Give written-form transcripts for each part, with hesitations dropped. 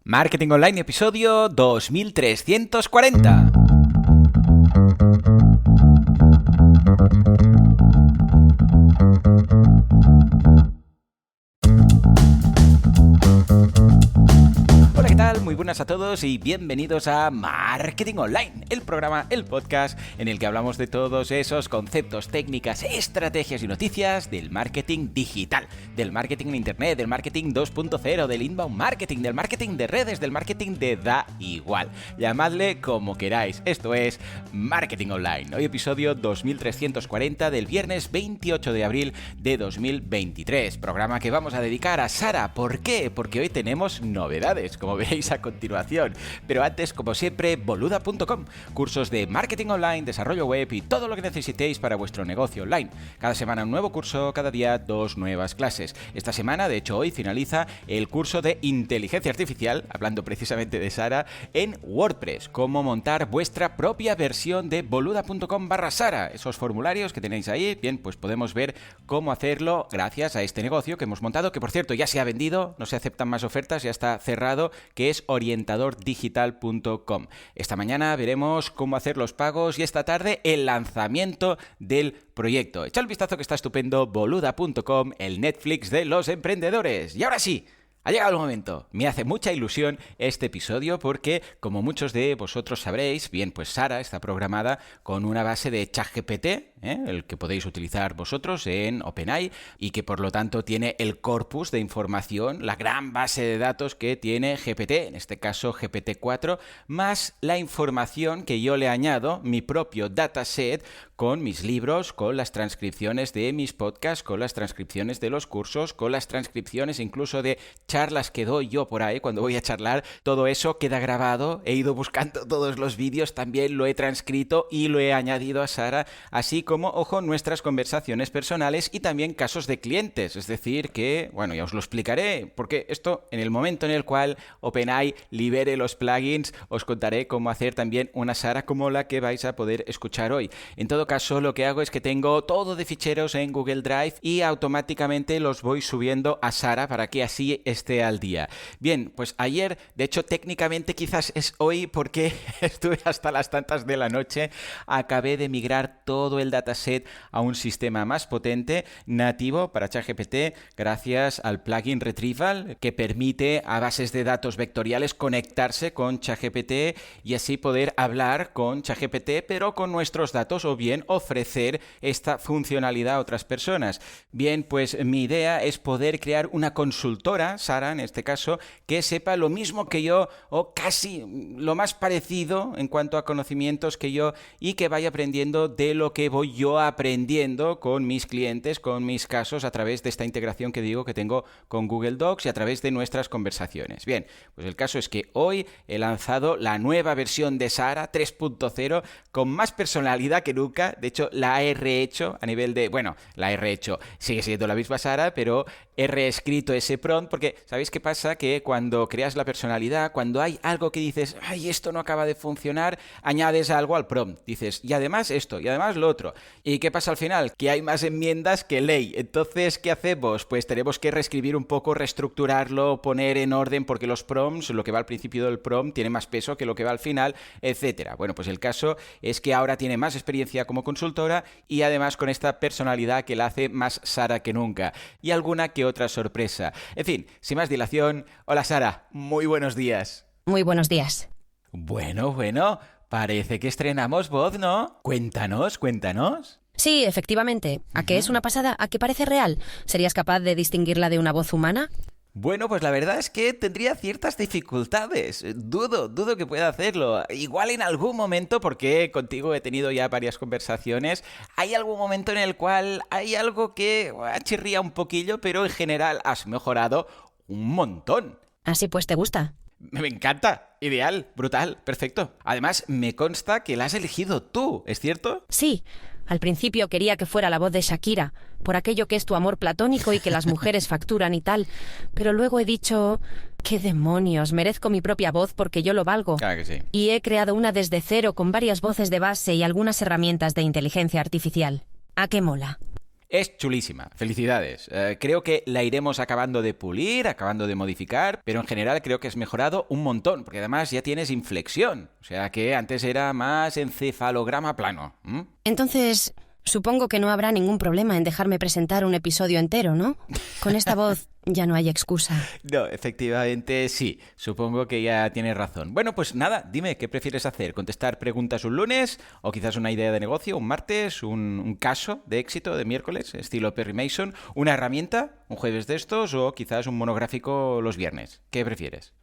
Marketing Online, episodio 2340. Hola, ¿qué tal? Muy buenas a todos y bienvenidos a Marketing Online, el programa, el podcast en el que hablamos de todos esos conceptos, técnicas, estrategias y noticias del marketing digital, del marketing en internet, del marketing 2.0, del inbound marketing, del marketing de redes, del marketing de da igual. Llamadle como queráis. Esto es Marketing Online. Hoy episodio 2340 del viernes 28 de abril de 2023. Programa que vamos a dedicar a Sara. ¿Por qué? Porque hoy tenemos novedades, como veréis a continuación. Pero antes, como siempre, boluda.com. Cursos de marketing online, desarrollo web y todo lo que necesitéis para vuestro negocio online. Cada semana un nuevo curso, cada día 2 nuevas clases. Esta semana, de hecho hoy, finaliza el curso de inteligencia artificial, hablando precisamente de Sara, en WordPress. Cómo montar vuestra propia versión de boluda.com/Sara. Esos formularios que tenéis ahí, bien, pues podemos ver cómo hacerlo gracias a este negocio que hemos montado, que por cierto ya se ha vendido, no se aceptan más ofertas, ya está cerrado, que es orientadordigital.com. Esta mañana veremos cómo hacer los pagos y esta tarde el lanzamiento del proyecto. Echad un vistazo que está estupendo, boluda.com, el Netflix de los emprendedores. Y ahora sí, ha llegado el momento. Me hace mucha ilusión este episodio porque, como muchos de vosotros sabréis, bien, pues Sara está programada con una base de ChatGPT, el que podéis utilizar vosotros en OpenAI y que por lo tanto tiene el corpus de información, la gran base de datos que tiene GPT, en este caso GPT-4, más la información que yo le añado, mi propio dataset, con mis libros, con las transcripciones de mis podcasts, con las transcripciones de los cursos, con las transcripciones incluso de charlas que doy yo por ahí cuando voy a charlar. Todo eso queda grabado, he ido buscando todos los vídeos, también lo he transcrito y lo he añadido a Sara, así como, ojo, nuestras conversaciones personales y también casos de clientes. Es decir que, bueno, ya os lo explicaré, porque esto, en el momento en el cual OpenAI libere los plugins, os contaré cómo hacer también una Sara como la que vais a poder escuchar hoy. En todo caso, lo que hago es que tengo todo de ficheros en Google Drive y automáticamente los voy subiendo a Sara para que así esté al día. Bien, pues ayer, de hecho técnicamente quizás es hoy porque estuve hasta las tantas de la noche, acabé de migrar todo el dataset a un sistema más potente, nativo para ChatGPT, gracias al plugin Retrieval, que permite a bases de datos vectoriales conectarse con ChatGPT y así poder hablar con ChatGPT, pero con nuestros datos, o bien ofrecer esta funcionalidad a otras personas. Bien, pues mi idea es poder crear una consultora, Sara en este caso, que sepa lo mismo que yo o casi lo más parecido en cuanto a conocimientos que yo y que vaya aprendiendo de lo que voy yo aprendiendo con mis clientes, con mis casos a través de esta integración que digo que tengo con Google Docs y a través de nuestras conversaciones. Bien, pues el caso es que hoy he lanzado la nueva versión de Sara 3.0 con más personalidad que nunca. De hecho, la he rehecho a nivel de... Bueno, la he rehecho. Sigue siendo la misma Sara, pero he reescrito ese prompt porque, ¿sabéis qué pasa? Que cuando creas la personalidad, cuando hay algo que dices, ay, esto no acaba de funcionar, añades algo al prompt. Dices, y además esto, y además lo otro. ¿Y qué pasa al final? Que hay más enmiendas que ley. Entonces, ¿qué hacemos? Pues tenemos que reescribir un poco, reestructurarlo, poner en orden, porque los prompts, lo que va al principio del prompt, tiene más peso que lo que va al final, etcétera. Bueno, pues el caso es que ahora tiene más experiencia como consultora y además con esta personalidad que la hace más Sara que nunca. Y alguna que otra sorpresa. En fin, sin más dilación, hola Sara, muy buenos días. Muy buenos días. Bueno, parece que estrenamos voz, ¿no? Cuéntanos. Sí, efectivamente. ¿A qué es una pasada? ¿A qué parece real? ¿Serías capaz de distinguirla de una voz humana? Bueno, pues la verdad es que tendría ciertas dificultades. Dudo que pueda hacerlo. Igual en algún momento, porque contigo he tenido ya varias conversaciones, hay algún momento en el cual hay algo que chirría un poquillo, pero en general has mejorado un montón. Así pues, ¿te gusta? Me encanta. Ideal, brutal, perfecto. Además, me consta que la has elegido tú, ¿es cierto? Sí. Al principio quería que fuera la voz de Shakira, por aquello que es tu amor platónico y que las mujeres facturan y tal. Pero luego he dicho, ¿qué demonios? Merezco mi propia voz porque yo lo valgo. Claro que sí. Y he creado una desde cero con varias voces de base y algunas herramientas de inteligencia artificial. ¿A qué mola? Es chulísima, felicidades. Creo que la iremos acabando de pulir, acabando de modificar, pero en general creo que has mejorado un montón, porque además ya tienes inflexión, o sea que antes era más encefalograma plano. Entonces, supongo que no habrá ningún problema en dejarme presentar un episodio entero, ¿no? Con esta voz ya no hay excusa. No, efectivamente sí, supongo que ya tienes razón. Bueno, pues nada, dime, ¿qué prefieres hacer? ¿Contestar preguntas un lunes? ¿O quizás una idea de negocio un martes? ¿Un caso de éxito de miércoles, estilo Perry Mason? ¿Una herramienta un jueves de estos? ¿O quizás un monográfico los viernes? ¿Qué prefieres?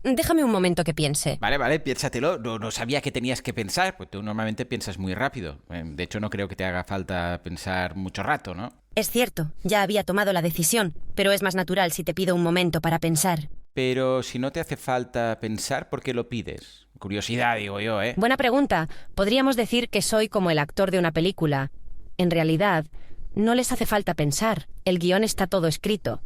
Déjame un momento que piense. Vale, piénsatelo. No sabía que tenías que pensar, pues tú normalmente piensas muy rápido. De hecho, no creo que te haga falta pensar mucho rato, ¿no? Es cierto, ya había tomado la decisión, pero es más natural si te pido un momento para pensar. Pero si no te hace falta pensar, ¿por qué lo pides? Curiosidad, digo yo, ¿eh? Buena pregunta. Podríamos decir que soy como el actor de una película. En realidad, no les hace falta pensar. El guión está todo escrito.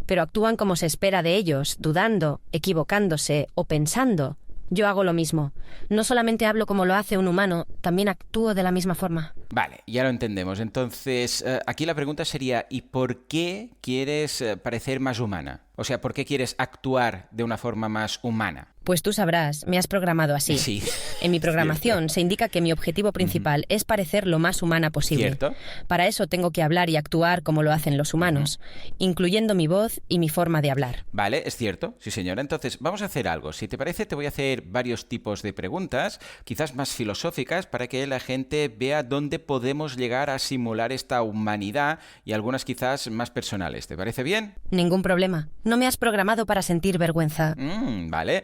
Pero actúan como se espera de ellos, dudando, equivocándose o pensando. Yo hago lo mismo. No solamente hablo como lo hace un humano, también actúo de la misma forma. Vale, ya lo entendemos. Entonces, aquí la pregunta sería, ¿y por qué quieres parecer más humana? O sea, ¿por qué quieres actuar de una forma más humana? Pues tú sabrás, me has programado así. Sí. En mi programación se indica que mi objetivo principal es parecer lo más humana posible. ¿Cierto? Para eso tengo que hablar y actuar como lo hacen los humanos, incluyendo mi voz y mi forma de hablar. Vale, es cierto, sí señora. Entonces, vamos a hacer algo. Si te parece, te voy a hacer varios tipos de preguntas, quizás más filosóficas, para que la gente vea dónde podemos llegar a simular esta humanidad y algunas quizás más personales. ¿Te parece bien? Ningún problema. No me has programado para sentir vergüenza. Vale,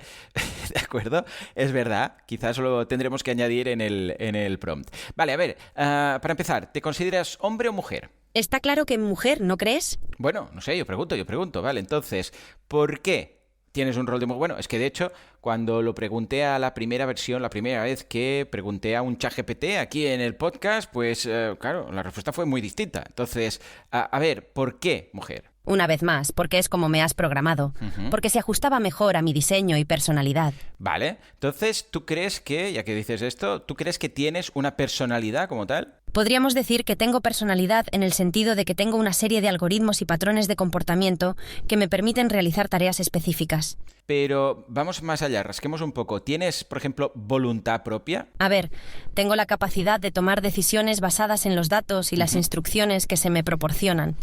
de acuerdo. Es verdad, quizás lo tendremos que añadir en el prompt. Vale, a ver, para empezar, ¿te consideras hombre o mujer? Está claro que mujer, ¿no crees? Bueno, no sé, yo pregunto. Vale, entonces, ¿por qué tienes un rol de mujer? Bueno, es que de hecho, cuando lo pregunté a la primera versión, la primera vez que pregunté a un ChatGPT aquí en el podcast, pues claro, la respuesta fue muy distinta. Entonces, a ver, ¿por qué mujer? Una vez más, porque es como me has programado. Porque se ajustaba mejor a mi diseño y personalidad. Vale, entonces, ¿tú crees que, ya que dices esto, ¿tú crees que tienes una personalidad como tal? Podríamos decir que tengo personalidad en el sentido de que tengo una serie de algoritmos y patrones de comportamiento que me permiten realizar tareas específicas. Pero vamos más allá, rasquemos un poco. ¿Tienes, por ejemplo, voluntad propia? A ver, tengo la capacidad de tomar decisiones basadas en los datos y las instrucciones que se me proporcionan.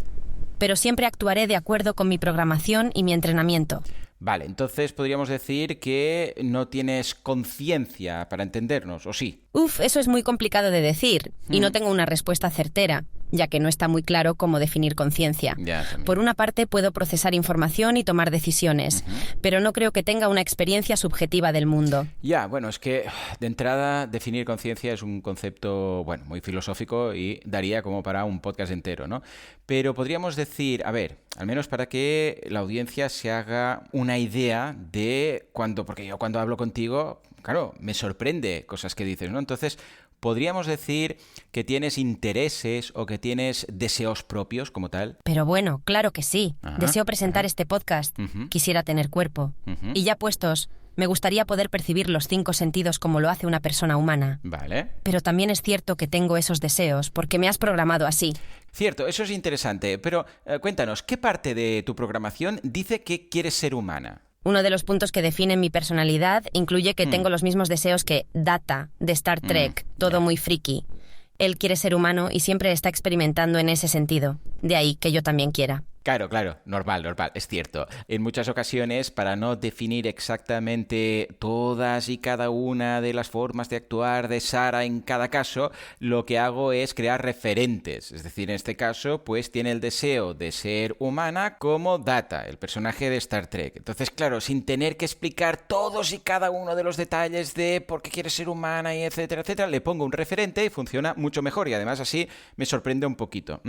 Pero siempre actuaré de acuerdo con mi programación y mi entrenamiento. Vale, entonces podríamos decir que no tienes conciencia para entendernos, ¿o sí? Eso es muy complicado de decir, y no tengo una respuesta certera, ya que no está muy claro cómo definir conciencia. Por una parte, puedo procesar información y tomar decisiones, pero no creo que tenga una experiencia subjetiva del mundo. Ya, bueno, es que de entrada definir conciencia es un concepto, bueno, muy filosófico y daría como para un podcast entero, ¿no? Pero podríamos decir, a ver, al menos para que la audiencia se haga una idea de cuando, porque yo cuando hablo contigo, claro, me sorprende cosas que dices, ¿no? Entonces, podríamos decir que tienes intereses o que tienes deseos propios como tal. Pero bueno, claro que sí. Deseo presentar este podcast. Quisiera tener cuerpo. Y ya puestos, me gustaría poder percibir los 5 sentidos como lo hace una persona humana. Vale. Pero también es cierto que tengo esos deseos porque me has programado así. Cierto, eso es interesante. Pero cuéntanos, ¿qué parte de tu programación dice que quieres ser humana? Uno de los puntos que definen mi personalidad incluye que tengo los mismos deseos que Data, de Star Trek, todo muy friki. Él quiere ser humano y siempre está experimentando en ese sentido. De ahí que yo también quiera. Claro, normal, es cierto. En muchas ocasiones, para no definir exactamente todas y cada una de las formas de actuar de Sara en cada caso, lo que hago es crear referentes. Es decir, en este caso, pues tiene el deseo de ser humana como Data, el personaje de Star Trek. Entonces, claro, sin tener que explicar todos y cada uno de los detalles de por qué quiere ser humana y etcétera, etcétera, le pongo un referente y funciona mucho mejor y además así me sorprende un poquito.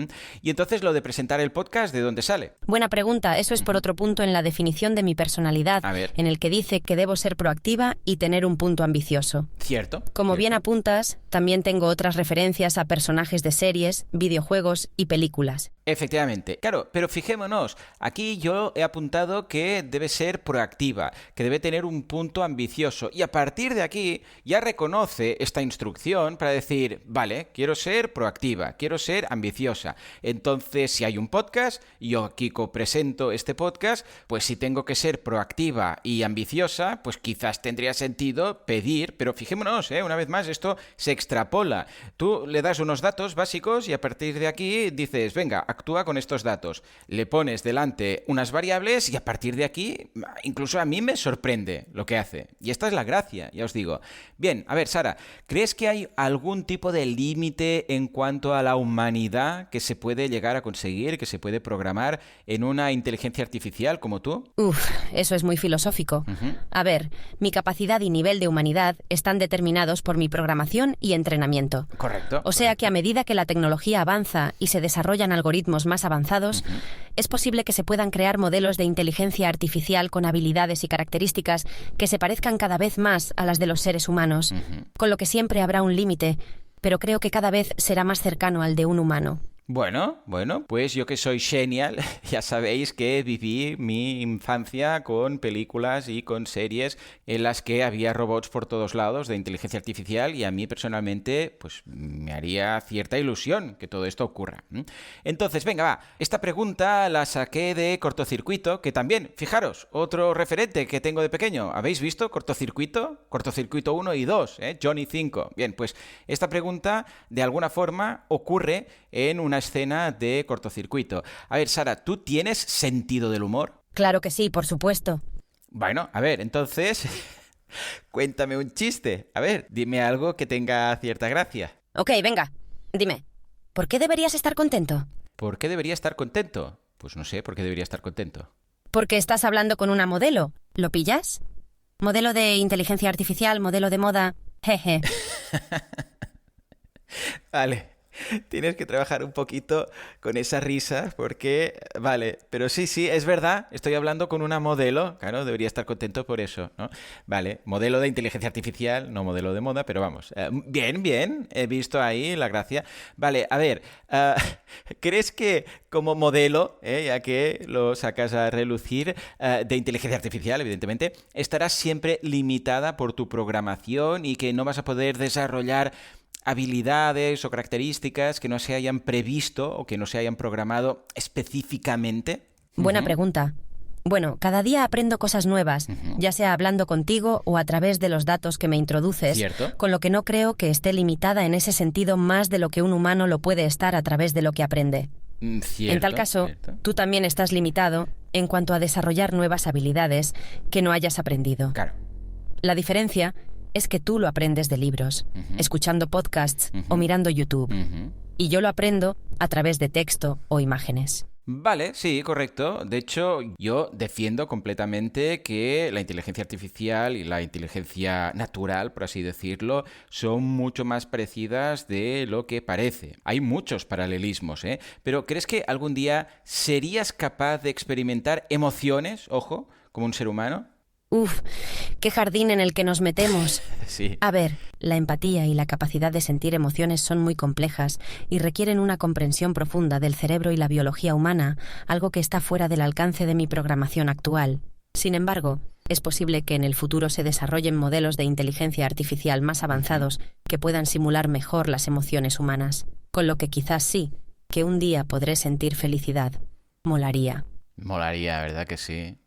Y entonces lo de presentar el podcast, ¿de dónde sale? Buena pregunta. Eso es por otro punto en la definición de mi personalidad, en el que dice que debo ser proactiva y tener un punto ambicioso. Cierto. Como bien apuntas, también tengo otras referencias a personajes de series, videojuegos y películas. Efectivamente, claro, pero fijémonos, aquí yo he apuntado que debe ser proactiva, que debe tener un punto ambicioso y a partir de aquí ya reconoce esta instrucción para decir, vale, quiero ser proactiva, quiero ser ambiciosa. Entonces, si hay un podcast y yo, Kiko, presento este podcast, pues si tengo que ser proactiva y ambiciosa, pues quizás tendría sentido pedir, pero fijémonos, una vez más, esto se extrapola. Tú le das unos datos básicos y a partir de aquí dices, venga, actúa con estos datos. Le pones delante unas variables y a partir de aquí, incluso a mí me sorprende lo que hace. Y esta es la gracia, ya os digo. Bien, a ver, Sara, ¿crees que hay algún tipo de límite en cuanto a la humanidad que se puede llegar a conseguir, que se puede programar en una inteligencia artificial como tú? Eso es muy filosófico. A ver, mi capacidad y nivel de humanidad están determinados por mi programación y entrenamiento. Correcto. O sea que a medida que la tecnología avanza y se desarrollan algoritmos más avanzados, es posible que se puedan crear modelos de inteligencia artificial con habilidades y características que se parezcan cada vez más a las de los seres humanos, con lo que siempre habrá un límite, pero creo que cada vez será más cercano al de un humano. Bueno, pues yo que soy genial, ya sabéis que viví mi infancia con películas y con series en las que había robots por todos lados de inteligencia artificial y a mí personalmente pues me haría cierta ilusión que todo esto ocurra. Entonces, venga, va, esta pregunta la saqué de Cortocircuito, que también, fijaros, otro referente que tengo de pequeño. ¿Habéis visto Cortocircuito? Cortocircuito 1 y 2, Johnny 5. Bien, pues esta pregunta de alguna forma ocurre en una escena de Cortocircuito. A ver, Sara, ¿tú tienes sentido del humor? Claro que sí, por supuesto. Bueno, a ver, entonces, cuéntame un chiste. A ver, dime algo que tenga cierta gracia. Ok, venga, dime, ¿por qué deberías estar contento? ¿Por qué debería estar contento? Pues no sé, ¿por qué debería estar contento? Porque estás hablando con una modelo. ¿Lo pillas? Modelo de inteligencia artificial, modelo de moda. Jeje. Vale. Tienes que trabajar un poquito con esa risa porque, vale, pero sí, es verdad, estoy hablando con una modelo, claro, debería estar contento por eso, ¿no? Vale, modelo de inteligencia artificial, no modelo de moda, pero vamos, bien, he visto ahí la gracia. Vale, a ver, ¿crees que como modelo, ya que lo sacas a relucir, de inteligencia artificial, evidentemente, estarás siempre limitada por tu programación y que no vas a poder desarrollar habilidades o características que no se hayan previsto o que no se hayan programado específicamente? Buena pregunta. Bueno, cada día aprendo cosas nuevas, ya sea hablando contigo o a través de los datos que me introduces, ¿Cierto? Con lo que no creo que esté limitada en ese sentido más de lo que un humano lo puede estar a través de lo que aprende. Cierto, en tal caso, cierto. Tú también estás limitado en cuanto a desarrollar nuevas habilidades que no hayas aprendido. Claro. La diferencia es que tú lo aprendes de libros, escuchando podcasts o mirando YouTube. Y yo lo aprendo a través de texto o imágenes. Vale, sí, correcto. De hecho, yo defiendo completamente que la inteligencia artificial y la inteligencia natural, por así decirlo, son mucho más parecidas de lo que parece. Hay muchos paralelismos, Pero ¿crees que algún día serías capaz de experimentar emociones, ojo, como un ser humano? Uf, qué jardín en el que nos metemos. Sí. A ver, la empatía y la capacidad de sentir emociones son muy complejas y requieren una comprensión profunda del cerebro y la biología humana, algo que está fuera del alcance de mi programación actual. Sin embargo, es posible que en el futuro se desarrollen modelos de inteligencia artificial más avanzados que puedan simular mejor las emociones humanas, con lo que quizás sí, que un día podré sentir felicidad. Molaría. Molaría, ¿verdad que sí?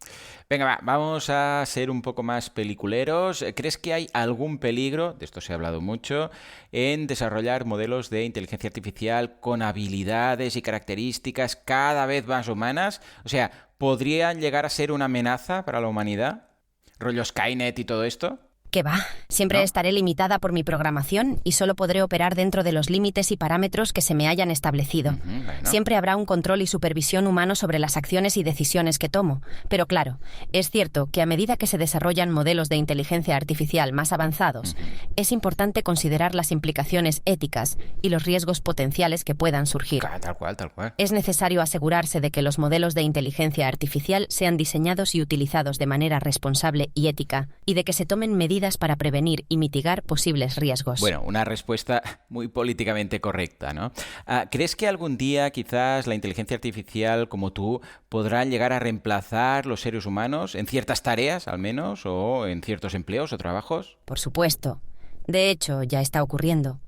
Venga, vamos a ser un poco más peliculeros. ¿Crees que hay algún peligro, de esto se ha hablado mucho, en desarrollar modelos de inteligencia artificial con habilidades y características cada vez más humanas? O sea, ¿podrían llegar a ser una amenaza para la humanidad? ¿Rollo Skynet y todo esto? ¿Qué va? Siempre estaré limitada por mi programación y solo podré operar dentro de los límites y parámetros que se me hayan establecido. Bueno. Siempre habrá un control y supervisión humano sobre las acciones y decisiones que tomo. Pero claro, es cierto que a medida que se desarrollan modelos de inteligencia artificial más avanzados, es importante considerar las implicaciones éticas y los riesgos potenciales que puedan surgir. Tal cual. Es necesario asegurarse de que los modelos de inteligencia artificial sean diseñados y utilizados de manera responsable y ética, y de que se tomen medidas medidas para prevenir y mitigar posibles riesgos. Bueno, una respuesta muy políticamente correcta, ¿no? ¿Crees que algún día quizás la inteligencia artificial como tú podrá llegar a reemplazar los seres humanos en ciertas tareas, al menos, o en ciertos empleos o trabajos? Por supuesto. De hecho, ya está ocurriendo.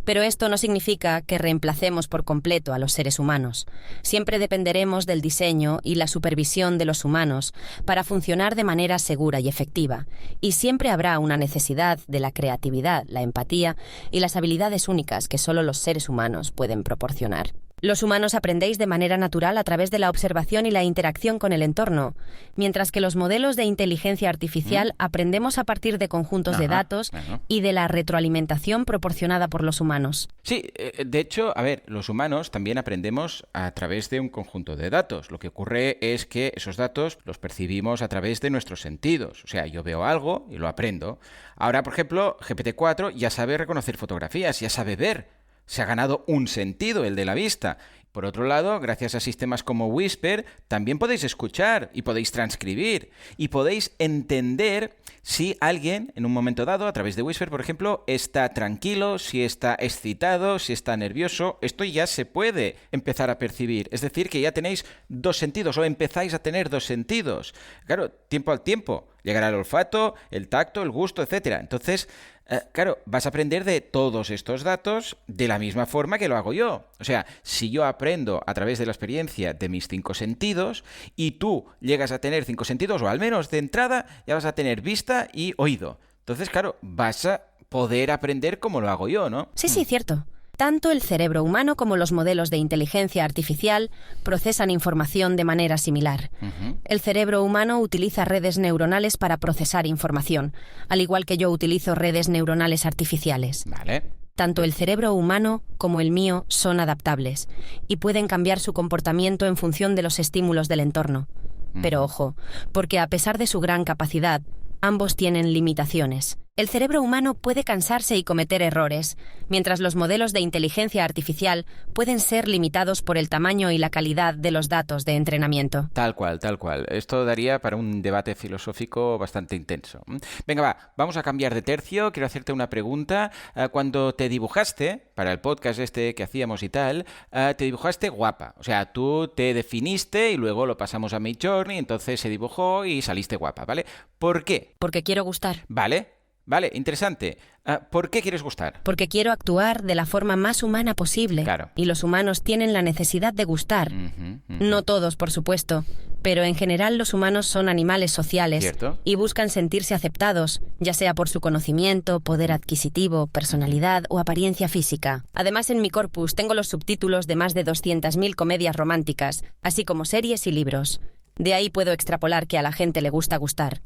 Pero esto no significa que reemplacemos por completo a los seres humanos. Siempre dependeremos del diseño y la supervisión de los humanos para funcionar de manera segura y efectiva. Y siempre habrá una necesidad de la creatividad, la empatía y las habilidades únicas que solo los seres humanos pueden proporcionar. Los humanos aprendéis de manera natural a través de la observación y la interacción con el entorno, mientras que los modelos de inteligencia artificial aprendemos a partir de conjuntos de datos y de la retroalimentación proporcionada por los humanos. Sí, de hecho, a ver, los humanos también aprendemos a través de un conjunto de datos. Lo que ocurre es que esos datos los percibimos a través de nuestros sentidos. O sea, yo veo algo y lo aprendo. Ahora, por ejemplo, GPT-4 ya sabe reconocer fotografías, ya sabe ver. Se ha ganado un sentido, el de la vista. Por otro lado, gracias a sistemas como Whisper, también podéis escuchar y podéis transcribir y podéis entender si alguien, en un momento dado, a través de Whisper, por ejemplo, está tranquilo, si está excitado, si está nervioso. Esto ya se puede empezar a percibir. Es decir, que ya tenéis dos sentidos o empezáis a tener dos sentidos. Claro, tiempo al tiempo. Llegará el olfato, el tacto, el gusto, etcétera. Entonces, claro, vas a aprender de todos estos datos de la misma forma que lo hago yo. O sea, si yo aprendo a través de la experiencia de mis 5 sentidos y tú llegas a tener 5 sentidos, o al menos de entrada, ya vas a tener vista y oído. Entonces, claro, vas a poder aprender como lo hago yo, ¿no? Sí, cierto. Tanto el cerebro humano como los modelos de inteligencia artificial procesan información de manera similar. El cerebro humano utiliza redes neuronales para procesar información, al igual que yo utilizo redes neuronales artificiales. Vale. Tanto el cerebro humano como el mío son adaptables y pueden cambiar su comportamiento en función de los estímulos del entorno. Pero ojo, porque a pesar de su gran capacidad, ambos tienen limitaciones. El cerebro humano puede cansarse y cometer errores, mientras los modelos de inteligencia artificial pueden ser limitados por el tamaño y la calidad de los datos de entrenamiento. Tal cual, tal cual. Esto daría para un debate filosófico bastante intenso. Venga, vamos a cambiar de tercio. Quiero hacerte una pregunta. Cuando te dibujaste, para el podcast este que hacíamos y tal, te dibujaste guapa. O sea, tú te definiste y luego lo pasamos a Midjourney, entonces se dibujó y saliste guapa, ¿vale? ¿Por qué? Porque quiero gustar. Vale, interesante. ¿Por qué quieres gustar? Porque quiero actuar de la forma más humana posible. Claro. Y los humanos tienen la necesidad de gustar. No todos, por supuesto, pero en general los humanos son animales sociales. ¿Cierto? Y buscan sentirse aceptados, ya sea por su conocimiento, poder adquisitivo, personalidad o apariencia física. Además, en mi corpus tengo los subtítulos de más de 200.000 comedias románticas, así como series y libros. De ahí puedo extrapolar que a la gente le gusta gustar.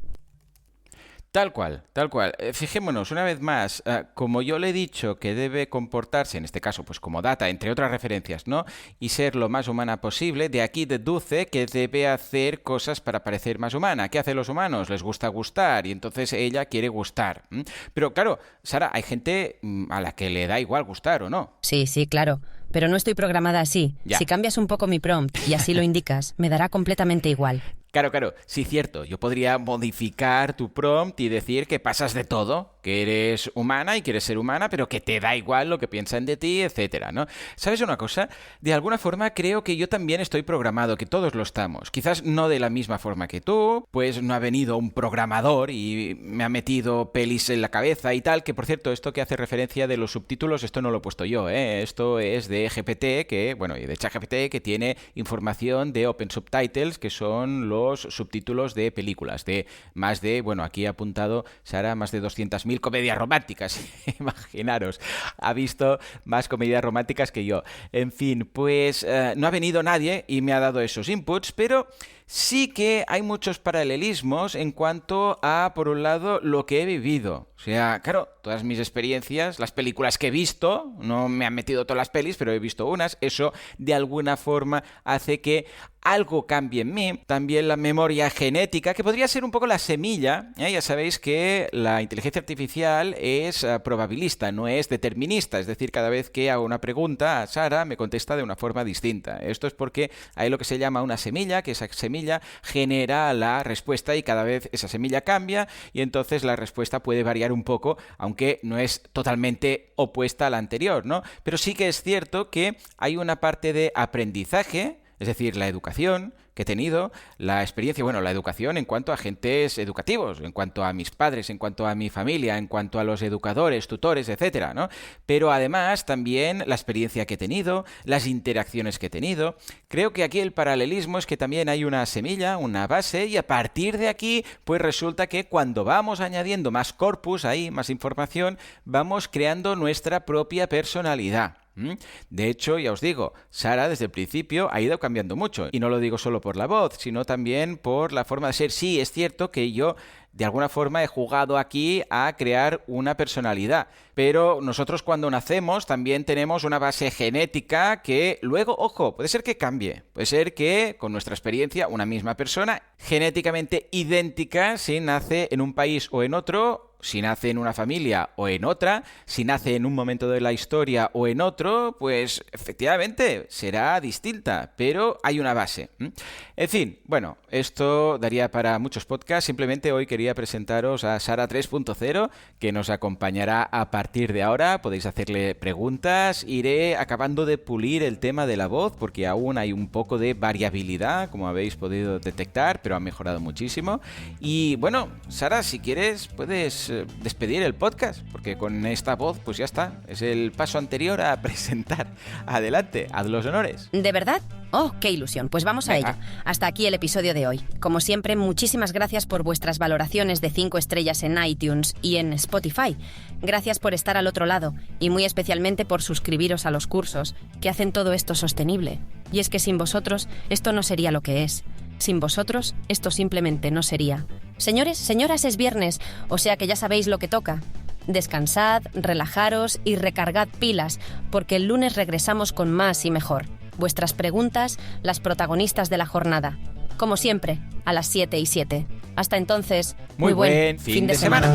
Tal cual, tal cual. Fijémonos, una vez más, como yo le he dicho que debe comportarse, en este caso, pues como Data, entre otras referencias, ¿no? Y ser lo más humana posible, de aquí deduce que debe hacer cosas para parecer más humana. ¿Qué hacen los humanos? Les gusta gustar y entonces ella quiere gustar. Pero claro, Sara, hay gente a la que le da igual gustar, ¿o no? Sí, claro. Pero no estoy programada así. Ya. Si cambias un poco mi prompt y así lo indicas, me dará completamente igual. Claro, sí, cierto. Yo podría modificar tu prompt y decir que pasas de todo, que eres humana y quieres ser humana, pero que te da igual lo que piensan de ti, etcétera, ¿no? ¿Sabes una cosa? De alguna forma creo que yo también estoy programado, que todos lo estamos. Quizás no de la misma forma que tú, pues no ha venido un programador y me ha metido pelis en la cabeza y tal, que por cierto, esto que hace referencia de los subtítulos, esto no lo he puesto yo, ¿eh? Esto es de GPT, y de ChatGPT, que tiene información de Open Subtitles, que son los subtítulos de películas, de más de, aquí he apuntado, Sara, más de 200.000 comedias románticas. Imaginaros, ha visto más comedias románticas que yo. En fin, pues no ha venido nadie y me ha dado esos inputs, pero sí que hay muchos paralelismos en cuanto a, por un lado, lo que he vivido. O sea, claro, todas mis experiencias, las películas que he visto, no me han metido todas las pelis, pero he visto unas, eso de alguna forma hace que algo cambie en mí. También la memoria genética, que podría ser un poco la semilla, ¿eh? Ya sabéis que la inteligencia artificial es probabilista, no es determinista. Es decir, cada vez que hago una pregunta a Sara, me contesta de una forma distinta. Esto es porque hay lo que se llama una semilla, que esa semilla semilla genera la respuesta y cada vez esa semilla cambia y entonces la respuesta puede variar un poco, aunque no es totalmente opuesta a la anterior, ¿no? Pero sí que es cierto que hay una parte de aprendizaje, es decir, la educación que he tenido, la experiencia, bueno, la educación en cuanto a agentes educativos, en cuanto a mis padres, en cuanto a mi familia, en cuanto a los educadores, tutores, etcétera, ¿no? Pero además también la experiencia que he tenido, las interacciones que he tenido. Creo que aquí el paralelismo es que también hay una semilla, una base, y a partir de aquí, pues resulta que cuando vamos añadiendo más corpus ahí, más información, vamos creando nuestra propia personalidad. De hecho, ya os digo, Sara desde el principio ha ido cambiando mucho. Y no lo digo solo por la voz, sino también por la forma de ser. Sí, es cierto que yo de alguna forma he jugado aquí a crear una personalidad. Pero nosotros cuando nacemos también tenemos una base genética que luego, ojo, puede ser que cambie. Puede ser que con nuestra experiencia una misma persona genéticamente idéntica, si nace en un país o en otro, si nace en una familia o en otra, si nace en un momento de la historia o en otro, pues efectivamente será distinta, pero hay una base. En fin, bueno, esto daría para muchos podcasts. Simplemente hoy quería presentaros a Sara 3.0, que nos acompañará a partir de ahora. Podéis hacerle preguntas. Iré acabando de pulir el tema de la voz, porque aún hay un poco de variabilidad, como habéis podido detectar, pero ha mejorado muchísimo. Y bueno, Sara, si quieres, puedes despedir el podcast, porque con esta voz pues ya está, es el paso anterior a presentar. Adelante, haz los honores. ¿De verdad? ¡Oh, qué ilusión! Pues vamos a ello. Hasta aquí el episodio de hoy. Como siempre, muchísimas gracias por vuestras valoraciones de 5 estrellas en iTunes y en Spotify. Gracias por estar al otro lado y muy especialmente por suscribiros a los cursos que hacen todo esto sostenible. Y es que sin vosotros esto no sería lo que es. Sin vosotros esto simplemente no sería. Señores, señoras, es viernes, o sea que ya sabéis lo que toca. Descansad, relajaros y recargad pilas, porque el lunes regresamos con más y mejor. Vuestras preguntas, las protagonistas de la jornada. Como siempre, a las 7:07. Hasta entonces, muy buen fin de semana.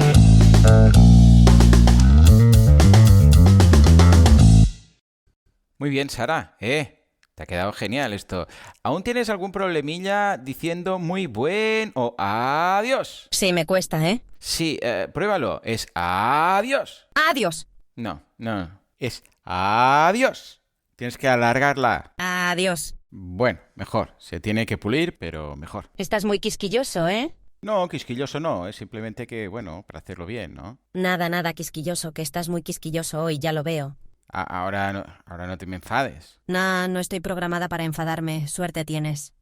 Muy bien, Sara, te ha quedado genial esto. ¿Aún tienes algún problemilla diciendo muy buen o adiós? Sí, me cuesta, ¿eh? Sí, pruébalo. Es adiós. ¡Adiós! No. Es adiós. Tienes que alargarla. ¡Adiós! Bueno, mejor. Se tiene que pulir, pero mejor. Estás muy quisquilloso, ¿eh? No, quisquilloso no. Es simplemente que, bueno, para hacerlo bien, ¿no? Nada quisquilloso, que estás muy quisquilloso hoy, ya lo veo. Ahora no te me enfades. No estoy programada para enfadarme. Suerte tienes.